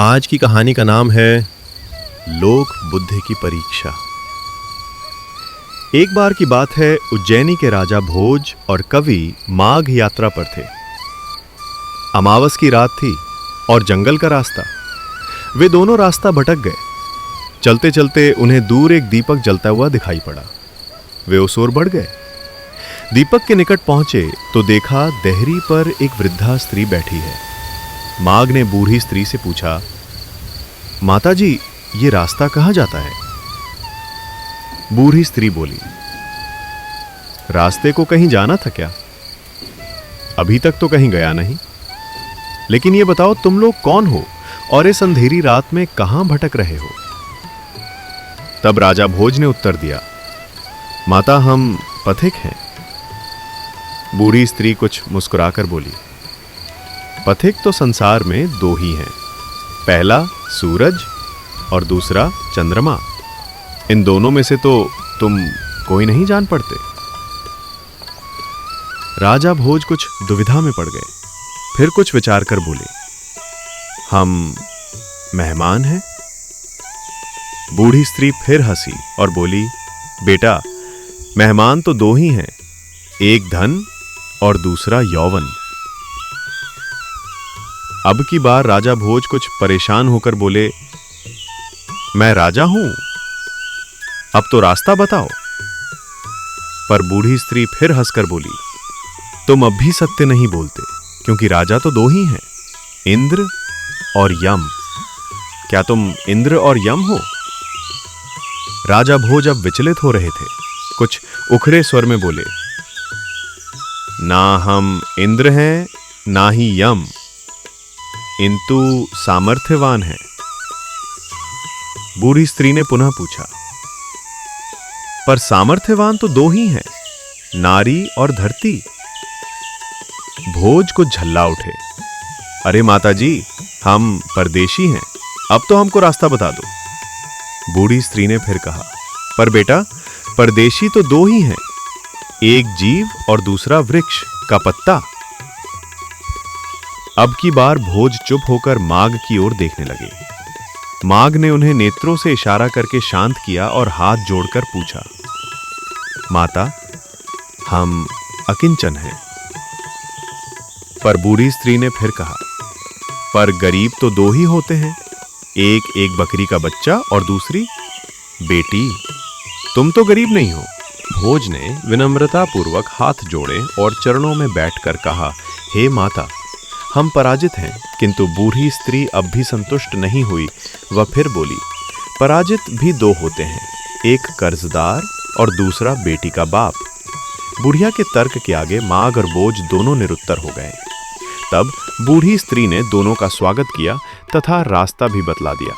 आज की कहानी का नाम है लोक बुद्धि की परीक्षा। एक बार की बात है, उज्जैनी के राजा भोज और कवि माघ यात्रा पर थे। अमावस की रात थी और जंगल का रास्ता। वे दोनों रास्ता भटक गए। चलते चलते उन्हें दूर एक दीपक जलता हुआ दिखाई पड़ा। वे उस ओर बढ़ गए। दीपक के निकट पहुंचे तो देखा देहरी पर एक वृद्धा स्त्री बैठी है। माघ ने बूढ़ी स्त्री से पूछा, माता जी, ये रास्ता कहां जाता है? बूढ़ी स्त्री बोली, रास्ते को कहीं जाना था क्या? अभी तक तो कहीं गया नहीं, लेकिन ये बताओ तुम लोग कौन हो और इस अंधेरी रात में कहां भटक रहे हो? तब राजा भोज ने उत्तर दिया, माता, हम पथिक हैं। बूढ़ी स्त्री कुछ मुस्कुराकर बोली, पथिक तो संसार में दो ही हैं, पहला सूरज और दूसरा चंद्रमा। इन दोनों में से तो तुम कोई नहीं जान पड़ते। राजा भोज कुछ दुविधा में पड़ गए, फिर कुछ विचार कर बोले, हम मेहमान हैं। बूढ़ी स्त्री फिर हंसी और बोली, बेटा, मेहमान तो दो ही हैं, एक धन और दूसरा यौवन। अब की बार राजा भोज कुछ परेशान होकर बोले, मैं राजा हूं, अब तो रास्ता बताओ। पर बूढ़ी स्त्री फिर हंसकर बोली, तुम अब भी सत्य नहीं बोलते, क्योंकि राजा तो दो ही हैं, इंद्र और यम। क्या तुम इंद्र और यम हो? राजा भोज अब विचलित हो रहे थे। कुछ उखड़े स्वर में बोले, ना हम इंद्र हैं ना ही यम, किंतु सामर्थ्यवान है। बूढ़ी स्त्री ने पुनः पूछा, पर सामर्थ्यवान तो दो ही हैं, नारी और धरती। भोज को झल्ला उठे, अरे माता जी, हम परदेशी हैं, अब तो हमको रास्ता बता दो। बूढ़ी स्त्री ने फिर कहा, पर बेटा, परदेशी तो दो ही हैं, एक जीव और दूसरा वृक्ष का पत्ता। अब की बार भोज चुप होकर माघ की ओर देखने लगे। माघ ने उन्हें नेत्रों से इशारा करके शांत किया और हाथ जोड़कर पूछा, माता, हम अकिंचन हैं। पर बूढ़ी स्त्री ने फिर कहा, पर गरीब तो दो ही होते हैं, एक एक बकरी का बच्चा और दूसरी बेटी। तुम तो गरीब नहीं हो। भोज ने विनम्रता पूर्वक हाथ जोड़े और चरणों में बैठकर कहा, हे माता, हम पराजित हैं। किंतु बूढ़ी स्त्री अब भी संतुष्ट नहीं हुई। वह फिर बोली, पराजित भी दो होते हैं, एक कर्जदार और दूसरा बेटी का बाप। बुढ़िया के तर्क के आगे माघ और भोज दोनों निरुत्तर हो गए। तब बूढ़ी स्त्री ने दोनों का स्वागत किया तथा रास्ता भी बतला दिया।